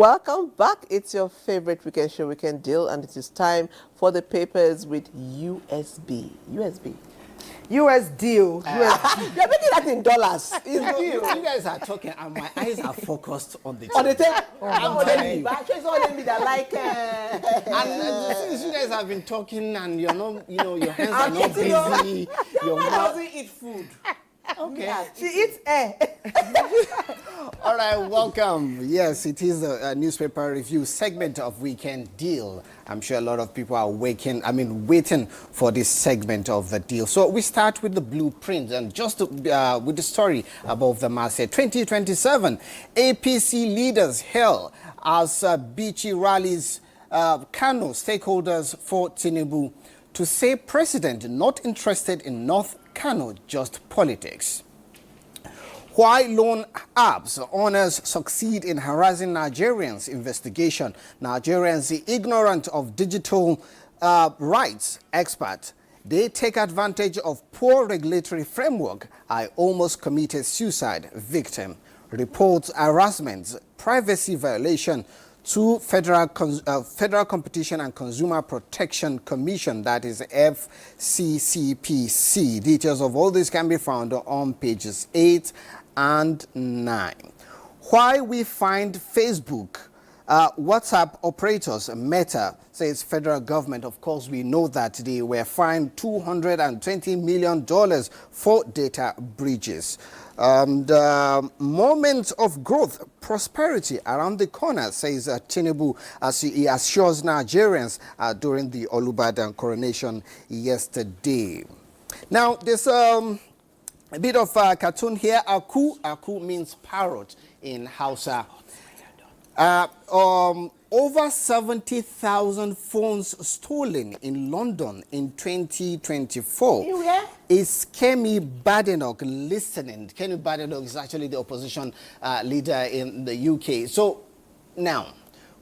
Welcome back. It's your favorite weekend show, Weekend Deal, and it is time for the papers with USB. US deal. You're making that in dollars. You guys are talking, and my eyes are focused on the On the table. tape. I'm telling you. But it's all me that like. And since you guys have been talking, and you're not, your hands are I'm not getting on. busy. Your Your man mouth. doesn't eat food. Okay. She eats air. All right, welcome. Yes, it is a newspaper review segment of Weekend Deal. I'm sure a lot of people are waiting for this segment of the deal. So we start with the blueprint, and just with the story above the masthead. 2027, APC leaders hail as Bichi rallies Kano stakeholders for Tinubu to say president not interested in North Kano, just politics. Why loan apps owners succeed in harassing Nigerians? Investigation. Nigerians ignorant of digital rights. Expert. They take advantage of poor regulatory framework. I almost committed suicide. Victim. Reports harassment, privacy violation to Federal Competition and Consumer Protection Commission, that is FCCPC. Details of all this can be found on pages 8 and 9. Why we find Facebook, WhatsApp operators, Meta, says federal government. Of course, we know that they were fined $220 million for data breaches. Moment of growth, prosperity around the corner, says Tinubu, as he assures Nigerians during the Olubadan coronation yesterday. Now, there's a bit of cartoon here. Aku means parrot in Hausa. Over 70,000 phones stolen in London in 2024. Is Kemi Badenoch listening? Kemi Badenoch is actually the opposition leader in the UK. So now,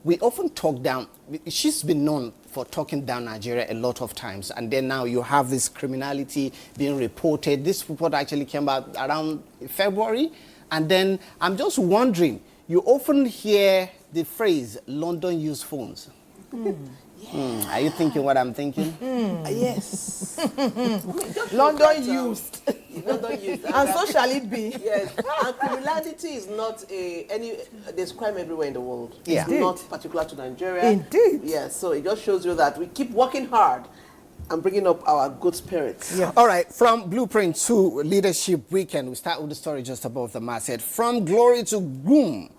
we often talk down. She's been known for talking down Nigeria a lot of times. And then now you have this criminality being reported. This report actually came out around February. And then I'm just wondering, you often hear the phrase, London use phones. Are you thinking what I'm thinking? Yes. London used. London used. And so shall it be. Yes. And criminality is not there's crime everywhere in the world. Yeah. It's not particular to Nigeria. Indeed. Yes. So it just shows you that we keep working hard and bringing up our good spirits. Yeah. All right, from Blueprint to Leadership Weekend, we start with the story just above the masthead. From glory to gloom.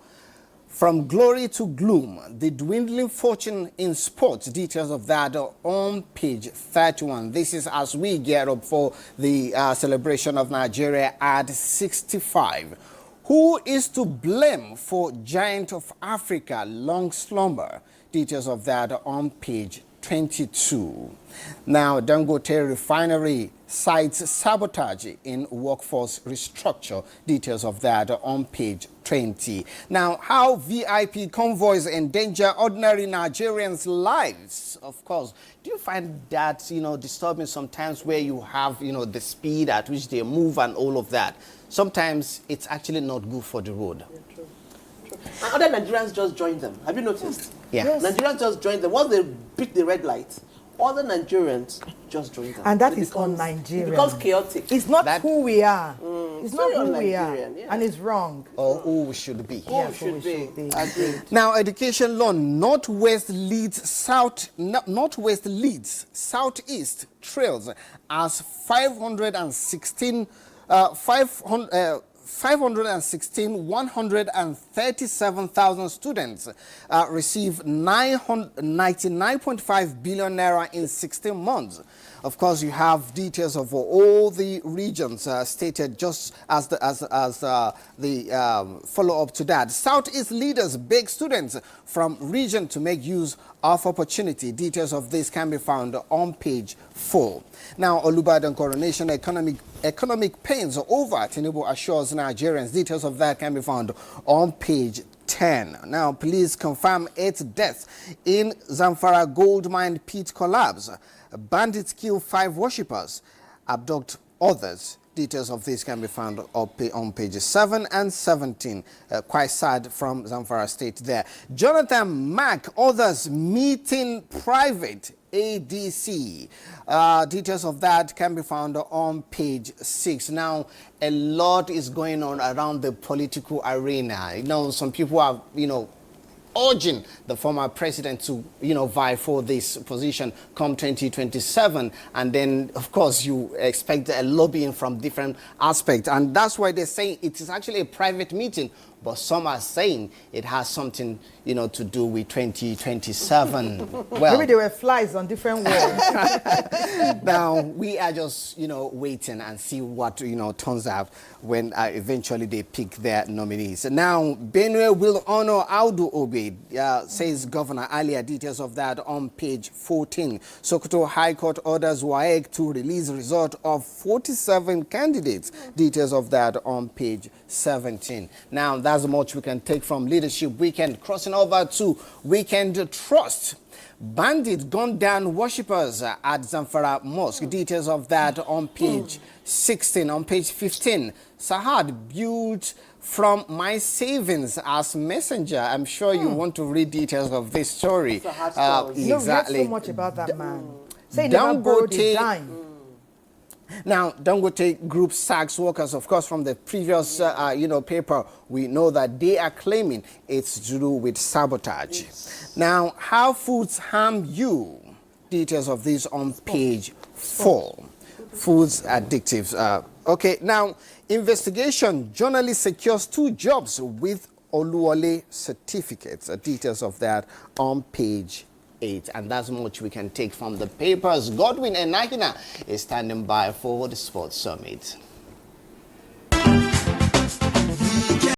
From glory to gloom, the dwindling fortune in sports. Details of that are on page 31. This is as we get up for the celebration of Nigeria at 65. Who is to blame for giant of Africa long slumber? Details of that are on page 22. Now, Dangote Refinery cites sabotage in workforce restructure. Details of that are on page 20. Now, how VIP convoys endanger ordinary Nigerians' lives. Of course, do you find that, disturbing sometimes where you have, the speed at which they move and all of that? Sometimes it's actually not good for the road. Yeah, true. And other Nigerians just joined them. Have you noticed? Yeah. Yes. Nigerians just joined them. Once they beat the red light, other Nigerians just joined them. And that It is becomes- un-Nigerian. It becomes chaotic. It's not That- who we are. It's not very who we are. un-Nigerian, yeah. And it's wrong. Or who we should be. Who Yeah, should who be. should be. Agreed. Now, education law, Northwest leads Southeast trails as 137,000 students receive 99.5 billion naira in 16 months. Of course, you have details of all the regions stated just as the follow-up to that. Southeast leaders beg students from region to make use of opportunity. Details of this can be found on page 4. Now, Olubadan coronation economic pains over. Tinubu assures Nigerians. Details of that can be found on page 10. Now, police confirm 8 deaths in Zamfara gold mine pit collapse. Bandits kill 5 worshippers, abduct others Details of this can be found on pages 7 and 17. Quite sad from Zamfara State there. Jonathan Mack, others meeting private ADC. Details of that can be found on page 6. Now, a lot is going on around the political arena. You know, some people are, urging the former president to, vie for this position come 2027. And then, of course, you expect a lobbying from different aspects. And that's why they're saying it is actually a private meeting. But some are saying it has something, to do with 2027. Well, maybe there were flies on different walls. now, we are just, waiting and see what, turns out when eventually they pick their nominees. Now, Benue will honor Audu Obe, says Governor earlier. Details of that on page 14. Sokoto High Court orders WAEC to release result of 47 candidates. Details of that on page 17. Now, that's much we can take from Leadership Weekend. Crossing over to Weekend Trust. Bandit gunned down worshippers at Zamfara Mosque. Details of that on page 16. On page 15, Sahad built from my savings as messenger. I'm sure you want to read details of this story. Exactly. You read so much about that man. Say never Dangote borrowed his dime. Now, Dangote Group sacks workers, of course, from the previous, paper. We know that they are claiming it's to do with sabotage. Yes. Now, how foods harm you? Details of this on page 4. Foods addictives. Okay, now, investigation. Journalist secures 2 jobs with Oluwole certificates. Details of that on page 8. And that's much we can take from the papers. Godwin Enahina is standing by for the Sports Summit.